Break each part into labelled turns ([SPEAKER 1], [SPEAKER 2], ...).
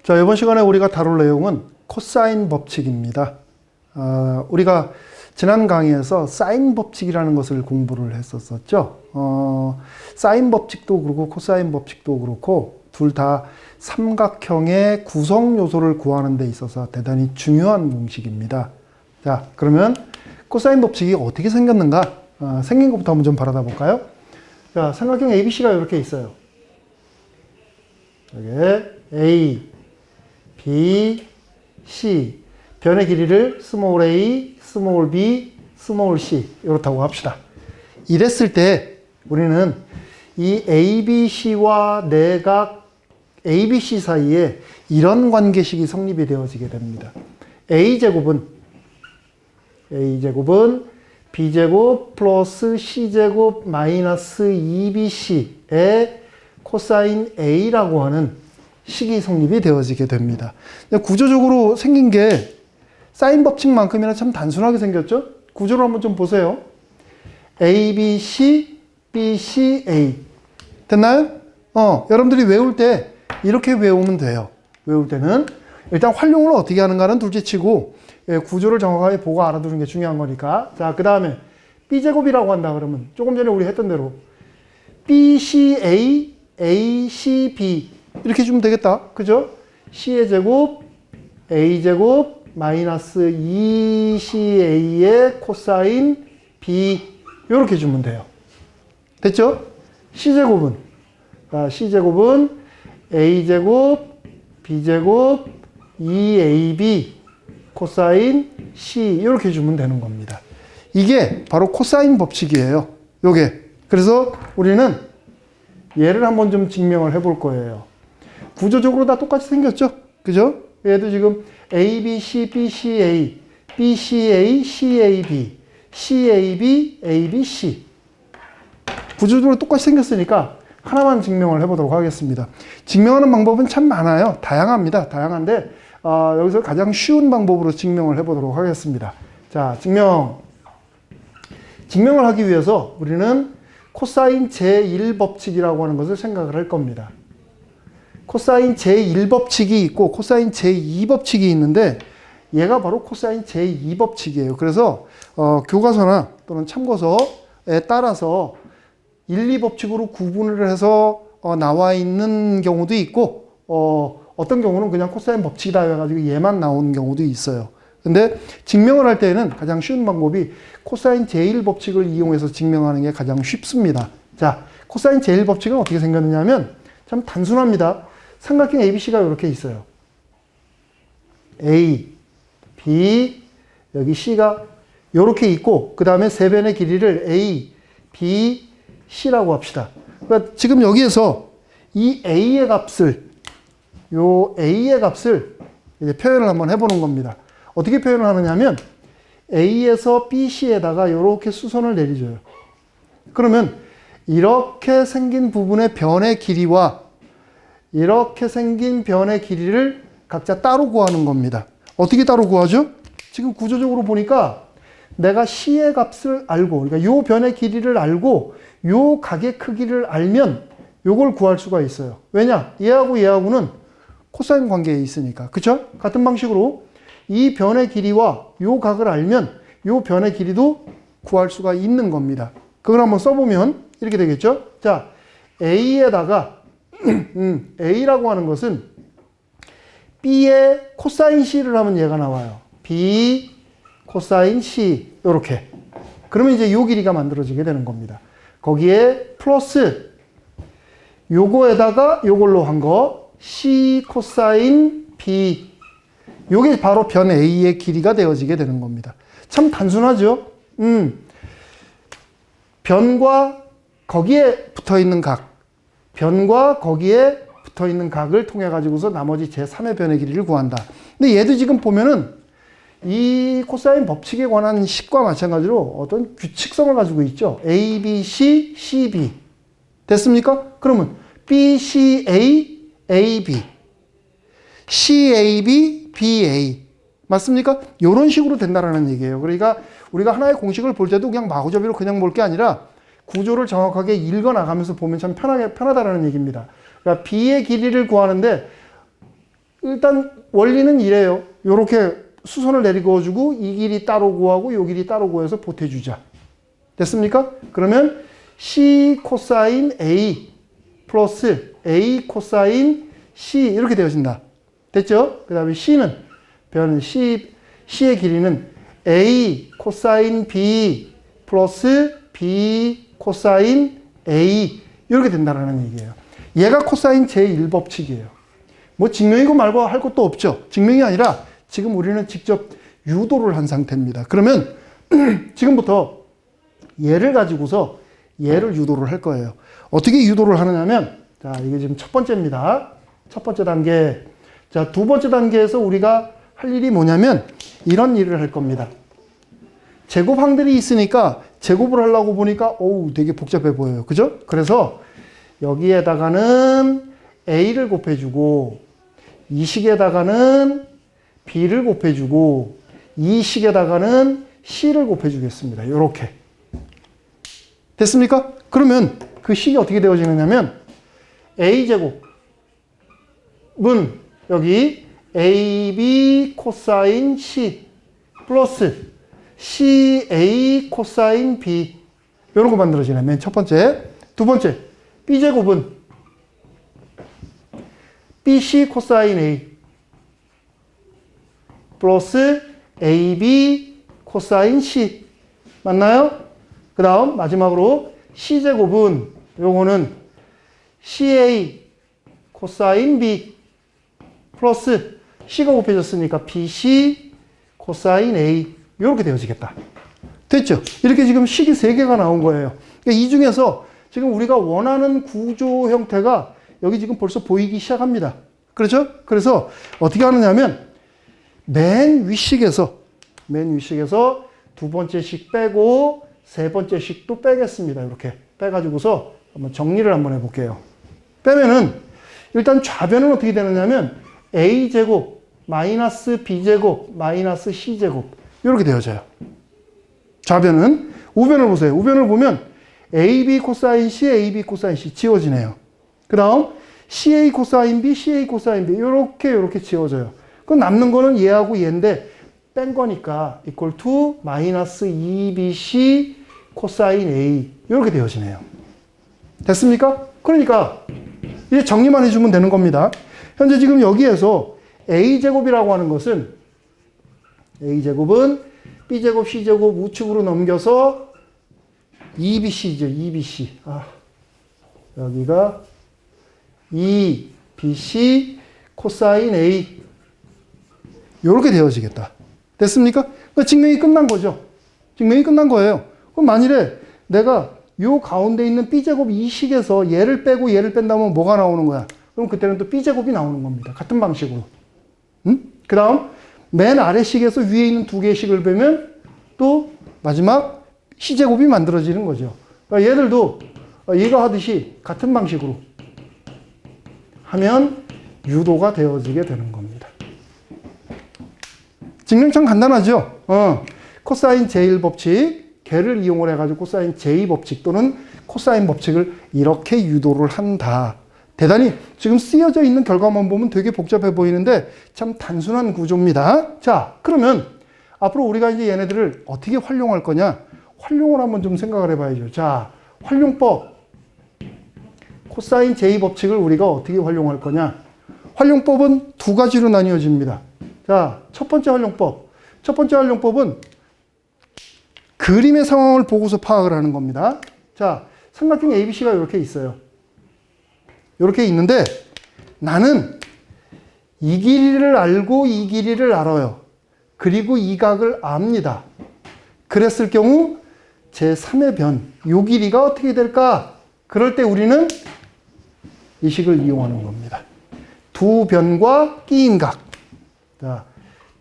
[SPEAKER 1] 자, 이번 시간에 우리가 다룰 내용은 코사인 법칙입니다. 우리가 지난 강의에서 사인 법칙이라는 것을 공부를 했었었죠. 사인 법칙도 그렇고 코사인 법칙도 그렇고 둘 다 삼각형의 구성 요소를 구하는 데 있어서 대단히 중요한 공식입니다. 자, 그러면 코사인 법칙이 어떻게 생겼는가? 생긴 것부터 한번 좀 바라다 볼까요? 자, 삼각형 ABC가 이렇게 있어요. 여기에 A, B, C. 변의 길이를 스몰 a, 스몰 b, 스몰 c 이렇다고 합시다. 이랬을 때 우리는 이 ABC와 내각 ABC 사이에 이런 관계식이 성립이 되어지게 됩니다. A제곱은 B제곱 플러스 C제곱 마이너스 2BC의 코사인 A라고 하는 식이 성립이 되어지게 됩니다. 구조적으로 생긴 게 사인 법칙만큼이나 참 단순하게 생겼죠? 구조를 한번 좀 보세요. ABC, BC, A. 됐나요? 여러분들이 외울 때 이렇게 외우면 돼요. 외울 때는 일단 활용을 어떻게 하는가는 둘째치고 구조를 정확하게 보고 알아두는 게 중요한 거니까. 자, 그 다음에 B제곱이라고 한다 그러면 조금 전에 우리 했던 대로 BCA, ACB 이렇게 주면 되겠다. 그죠? C의 제곱, A제곱, 마이너스 2CA의 코사인 B 이렇게 주면 돼요. 됐죠? C제곱은 A제곱, B제곱, 2AB 코사인 C 이렇게 주면 되는 겁니다. 이게 바로 코사인 법칙이에요. 요게. 그래서 우리는 얘를 한번 좀 증명을 해볼 거예요. 구조적으로 다 똑같이 생겼죠? 그죠? 얘도 지금 ABC, BCA, BCA, CAB, CAB, ABC. 구조적으로 똑같이 생겼으니까 하나만 증명을 해보도록 하겠습니다. 증명하는 방법은 참 많아요. 다양합니다. 다양한데 여기서 가장 쉬운 방법으로 증명을 해보도록 하겠습니다. 자, 증명을 하기 위해서 우리는 코사인 제1법칙이라고 하는 것을 생각을 할 겁니다. 코사인 제1법칙이 있고 코사인 제2법칙이 있는데 얘가 바로 코사인 제2법칙이에요. 그래서 교과서나 또는 참고서에 따라서 1, 2법칙으로 구분을 해서 나와 있는 경우도 있고 어떤 경우는 그냥 코사인 법칙이다 해가지고 얘만 나오는 경우도 있어요. 근데 증명을 할 때는 가장 쉬운 방법이 코사인 제1법칙을 이용해서 증명하는 게 가장 쉽습니다. 자, 코사인 제1법칙은 어떻게 생겼느냐 하면 참 단순합니다. 삼각형 ABC가 이렇게 있어요. A, B, 여기 C가 이렇게 있고 그 다음에 세 변의 길이를 A, B, C라고 합시다. 그러니까 지금 여기에서 이 A의 값을 이제 표현을 한번 해보는 겁니다. 어떻게 표현을 하느냐 하면 A에서 BC에다가 이렇게 수선을 내려줘요. 그러면 이렇게 생긴 부분의 변의 길이와 이렇게 생긴 변의 길이를 각자 따로 구하는 겁니다. 어떻게 따로 구하죠? 지금 구조적으로 보니까 내가 C의 값을 알고, 그러니까 요 변의 길이를 알고 요 각의 크기를 알면 요걸 구할 수가 있어요. 왜냐? 얘하고 얘하고는 코사인 관계에 있으니까. 그쵸? 같은 방식으로 이 변의 길이와 요 각을 알면 요 변의 길이도 구할 수가 있는 겁니다. 그걸 한번 써보면 이렇게 되겠죠? 자, A에다가 A라고 하는 것은 B의 코사인 C를 하면 얘가 나와요. B 코사인 C 이렇게. 그러면 이제 요 길이가 만들어지게 되는 겁니다. 거기에 플러스 요거에다가 요걸로 한 거 C 코사인 B 요게 바로 변 A의 길이가 되어지게 되는 겁니다. 참 단순하죠? 변과 거기에 붙어있는 각 변과 거기에 붙어있는 각을 통해 가지고서 나머지 제3의 변의 길이를 구한다. 근데 얘도 지금 보면은 이 코사인 법칙에 관한 식과 마찬가지로 어떤 규칙성을 가지고 있죠. A, B, C, C, B. 됐습니까? 그러면 B, C, A, A, B. C, A, B, B, A. 맞습니까? 이런 식으로 된다라는 얘기예요. 그러니까 우리가 하나의 공식을 볼 때도 그냥 마구잡이로 그냥 볼 게 아니라 구조를 정확하게 읽어 나가면서 보면 참 편하다라는 얘기입니다. 그러니까 B의 길이를 구하는데 일단 원리는 이래요. 요렇게 수선을 내리고주고 이 길이 따로 구하고 요 길이 따로 구해서 보태주자. 됐습니까? 그러면 C 코사인 A 플러스 A 코사인 C 이렇게 되어진다. 됐죠? 그 다음에 C는 변은 C의 길이는 A 코사인 B 플러스 B 코사인 A 이렇게 된다는 얘기예요. 얘가 코사인 제1법칙이에요. 뭐 증명이고 말고 할 것도 없죠. 증명이 아니라 지금 우리는 직접 유도를 한 상태입니다. 그러면 지금부터 얘를 가지고서 얘를 유도를 할 거예요. 어떻게 유도를 하느냐면, 자, 이게 지금 첫 번째입니다. 첫 번째 단계. 자, 두 번째 단계에서 우리가 할 일이 뭐냐면 이런 일을 할 겁니다. 제곱항들이 있으니까 제곱을 하려고 보니까 어우 되게 복잡해 보여요. 그죠? 그래서 여기에다가는 A를 곱해주고 이 식에다가는 B를 곱해주고 이 식에다가는 C를 곱해주겠습니다. 이렇게. 됐습니까? 그러면 그 식이 어떻게 되어지느냐면 A제곱은 여기 AB 코사인 C 플러스 CA 코사인 B 이런 거 만들어지네. 맨 첫 번째. 두 번째 B제곱은 BC 코사인 A 플러스 AB 코사인 C 맞나요? 그 다음 마지막으로 C제곱은 요거는 CA 코사인 B 플러스 C가 곱해졌으니까 BC 코사인 A 이렇게 되어지겠다. 됐죠? 이렇게 지금 식이 3개가 나온 거예요. 그러니까 이 중에서 지금 우리가 원하는 구조 형태가 여기 지금 벌써 보이기 시작합니다. 그렇죠? 그래서 어떻게 하느냐면 맨 윗식에서 두 번째 식 빼고 세 번째 식도 빼겠습니다. 이렇게 빼가지고서 한번 정리를 한번 해볼게요. 빼면은 일단 좌변은 어떻게 되느냐면 A제곱 마이너스 B제곱 마이너스 C제곱 이렇게 되어져요. 좌변은. 우변을 보세요. 우변을 보면 AB 코사인 C, AB 코사인 C 지워지네요. 그 다음 CA 코사인 B, CA 코사인 B 이렇게 지워져요. 그럼 남는 거는 얘하고 얘인데 뺀 거니까 equal to 마이너스 2BC 코사인 A 이렇게 되어지네요. 됐습니까? 그러니까 이제 정리만 해주면 되는 겁니다. 현재 지금 여기에서 A제곱이라고 하는 것은 A제곱은 B제곱, C제곱 우측으로 넘겨서 2BC죠. 2BC. 여기가 2BC 코사인 A 이렇게 되어지겠다. 됐습니까? 그러니까 증명이 끝난 거죠. 증명이 끝난 거예요. 그럼 만일에 내가 요 가운데 있는 B제곱 이 식에서 얘를 빼고 얘를 뺀다면 뭐가 나오는 거야? 그럼 그때는 또 B제곱이 나오는 겁니다. 같은 방식으로. 그 다음 맨 아래식에서 위에 있는 두 개의 식을 빼면 또 마지막 C제곱이 만들어지는 거죠. 그러니까 얘들도 얘가 하듯이 같은 방식으로 하면 유도가 되어지게 되는 겁니다. 증명 참 간단하죠? 코사인 제1법칙, 걔를 이용을 해가지고 코사인 제2법칙 또는 코사인 법칙을 이렇게 유도를 한다. 대단히 지금 쓰여져 있는 결과만 보면 되게 복잡해 보이는데 참 단순한 구조입니다. 자, 그러면 앞으로 우리가 이제 얘네들을 어떻게 활용할 거냐? 활용을 한번 좀 생각을 해봐야죠. 자, 활용법. 코사인 제2법칙을 우리가 어떻게 활용할 거냐? 활용법은 두 가지로 나뉘어집니다. 자, 첫 번째 활용법. 첫 번째 활용법은 그림의 상황을 보고서 파악을 하는 겁니다. 자, 삼각형 ABC가 이렇게 있어요. 이렇게 있는데 나는 이 길이를 알고 이 길이를 알아요. 그리고 이 각을 압니다. 그랬을 경우 제3의 변, 이 길이가 어떻게 될까? 그럴 때 우리는 이 식을 이용하는 겁니다. 두 변과 끼인 각. 자,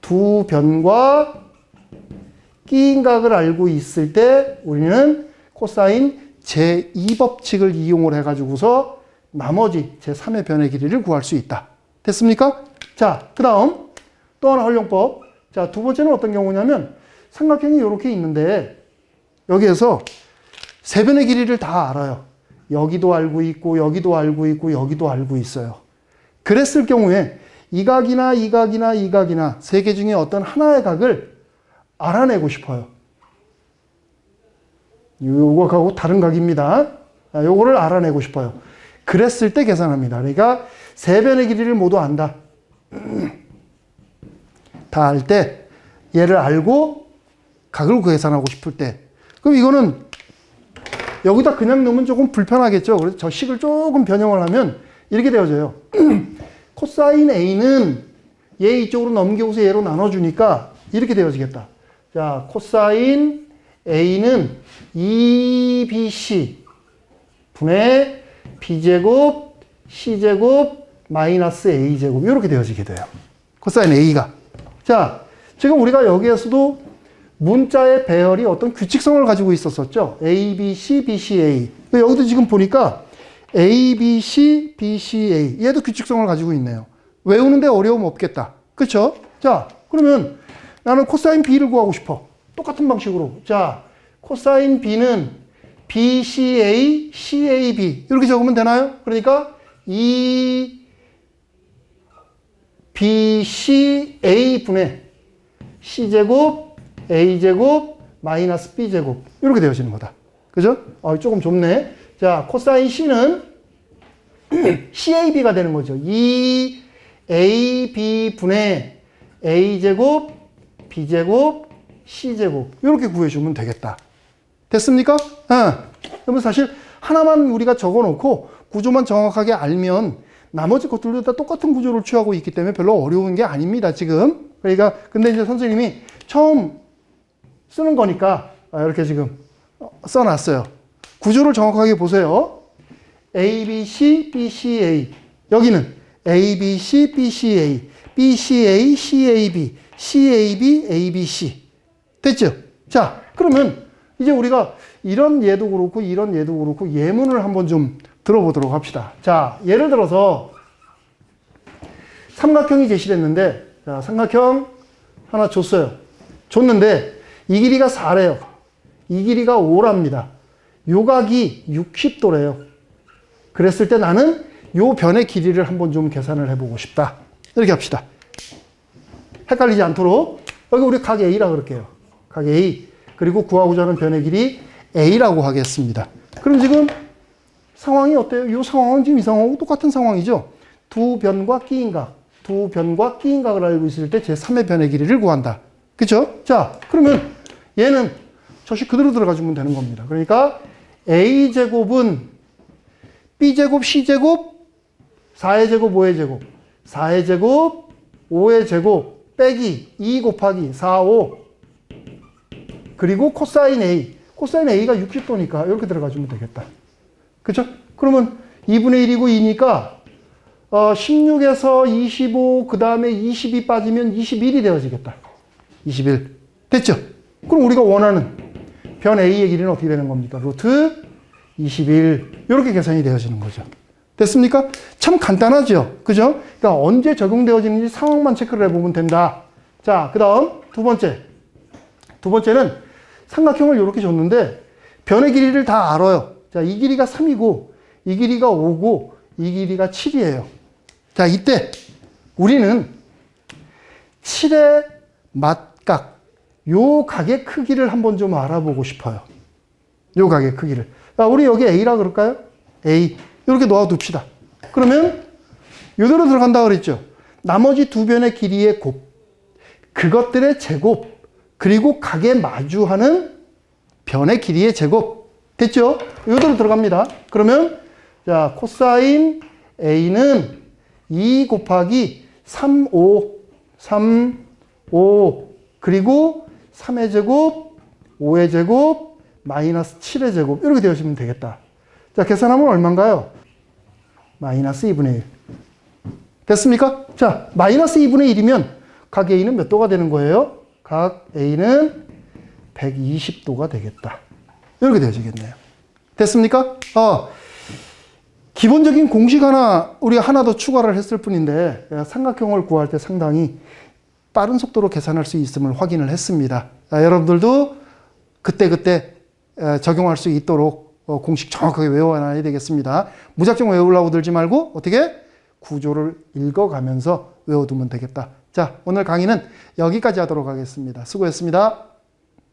[SPEAKER 1] 두 변과 끼인 각을 알고 있을 때 우리는 코사인 제2법칙을 이용을 해가지고서 나머지 제3의 변의 길이를 구할 수 있다. 됐습니까? 자, 그 다음 또 하나 활용법. 자, 두 번째는 어떤 경우냐면 삼각형이 이렇게 있는데 여기에서 세 변의 길이를 다 알아요. 여기도 알고 있고 여기도 알고 있고 여기도 알고 있어요. 그랬을 경우에 이 각이나 이 각이나 이 각이나 세 개 중에 어떤 하나의 각을 알아내고 싶어요. 요거하고 다른 각입니다. 요거를 알아내고 싶어요. 그랬을 때 계산합니다. 그러니까 세 변의 길이를 모두 안다. 다 알 때 얘를 알고 각을 계산하고 싶을 때 그럼 이거는 여기다 그냥 넣으면 조금 불편하겠죠. 그래서 저 식을 조금 변형을 하면 이렇게 되어져요. 코사인 A는 얘 이쪽으로 넘겨서 얘로 나눠주니까 이렇게 되어지겠다. 자, 코사인 A는 2BC 분의 B제곱 C제곱 마이너스 A제곱 이렇게 되어지게 돼요. 코사인 A가. 자, 지금 우리가 여기에서도 문자의 배열이 어떤 규칙성을 가지고 있었었죠. A, B, C, B, C, A. 여기도 지금 보니까 A, B, C, B, C, A. 얘도 규칙성을 가지고 있네요. 외우는데 어려움 없겠다. 그렇죠? 자, 그러면 나는 코사인 B를 구하고 싶어. 똑같은 방식으로. 자, 코사인 B는 B, C, A, C, A, B. 이렇게 적으면 되나요? 그러니까 이 B, C, A 분의 C제곱, A제곱, 마이너스 B제곱. 이렇게 되어지는 거다. 그죠? 조금 좁네. 자, 코사인 C는 CAB가 되는 거죠. 2AB 분의 A제곱, B제곱, C제곱. 이렇게 구해주면 되겠다. 됐습니까? 그러면 사실 하나만 우리가 적어 놓고 구조만 정확하게 알면 나머지 것들도 다 똑같은 구조를 취하고 있기 때문에 별로 어려운 게 아닙니다, 지금. 그러니까, 근데 이제 선생님이 처음 쓰는 거니까 이렇게 지금 써놨어요. 구조를 정확하게 보세요. A, B, C, B, C, A. 여기는 A, B, C, B, C, A. B, C, A, C, A, B. C, A, B, A, B, C. 됐죠? 자, 그러면 이제 우리가 이런 얘도 그렇고 이런 얘도 그렇고 예문을 한번 좀 들어보도록 합시다. 자, 예를 들어서 삼각형이 제시됐는데, 자, 삼각형 하나 줬어요. 줬는데 이 길이가 4래요. 이 길이가 5랍니다. 요 각이 60도래요. 그랬을 때 나는 요 변의 길이를 한번 좀 계산을 해보고 싶다. 이렇게 합시다. 헷갈리지 않도록 여기 우리 각 A라 그럴게요. 각 A. 그리고 구하고자 하는 변의 길이 A라고 하겠습니다. 그럼 지금 상황이 어때요? 이 상황은 지금 이 상황하고 똑같은 상황이죠. 두 변과 끼인 각, 두 변과 끼인 각을 알고 있을 때 제3의 변의 길이를 구한다. 그렇죠? 자, 그러면 얘는 저식 그대로 들어가주면 되는 겁니다. 그러니까 A제곱은 B제곱, C제곱, 4의 제곱, 5의 제곱, 4의 제곱, 5의 제곱, 빼기 2 곱하기 4, 5 그리고 코사인 A. 코사인 A가 60도니까 이렇게 들어가주면 되겠다. 그죠? 그러면 2분의 1이고 2니까 16에서 25, 그 다음에 20이 빠지면 21이 되어지겠다. 21. 됐죠? 그럼 우리가 원하는 변 A의 길이는 어떻게 되는 겁니까? 루트 21. 이렇게 계산이 되어지는 거죠. 됐습니까? 참 간단하죠? 그죠? 그러니까 언제 적용되어지는지 상황만 체크를 해보면 된다. 자, 그 다음 두 번째. 두 번째는 삼각형을 이렇게 줬는데 변의 길이를 다 알아요. 자, 이 길이가 3이고 이 길이가 5고 이 길이가 7이에요. 자, 이때 우리는 7의 맞각, 요 각의 크기를 한번 좀 알아보고 싶어요. 요 각의 크기를. 자, 우리 여기 A라 그럴까요? A. 이렇게 놓아둡시다. 그러면 요대로 들어간다 그랬죠. 나머지 두 변의 길이의 곱, 그것들의 제곱, 그리고 각에 마주하는 변의 길이의 제곱. 됐죠? 요대로 들어갑니다. 그러면 자, 코사인 A는 2 곱하기 3, 5, 3, 5, 그리고 3의 제곱, 5의 제곱, 마이너스 7의 제곱. 이렇게 되어지면 되겠다. 자, 계산하면 얼마인가요? 마이너스 2분의 1. 됐습니까? 자, 마이너스 2분의 1이면 각 A는 몇 도가 되는 거예요? 각 A는 120도가 되겠다. 이렇게 되어지겠네요. 됐습니까? 기본적인 공식 우리가 하나 더 추가를 했을 뿐인데, 삼각형을 구할 때 상당히 빠른 속도로 계산할 수 있음을 확인을 했습니다. 여러분들도 그때그때 적용할 수 있도록 공식 정확하게 외워놔야 되겠습니다. 무작정 외우려고 들지 말고 어떻게 구조를 읽어가면서 외워두면 되겠다. 자, 오늘 강의는 여기까지 하도록 하겠습니다. 수고했습니다.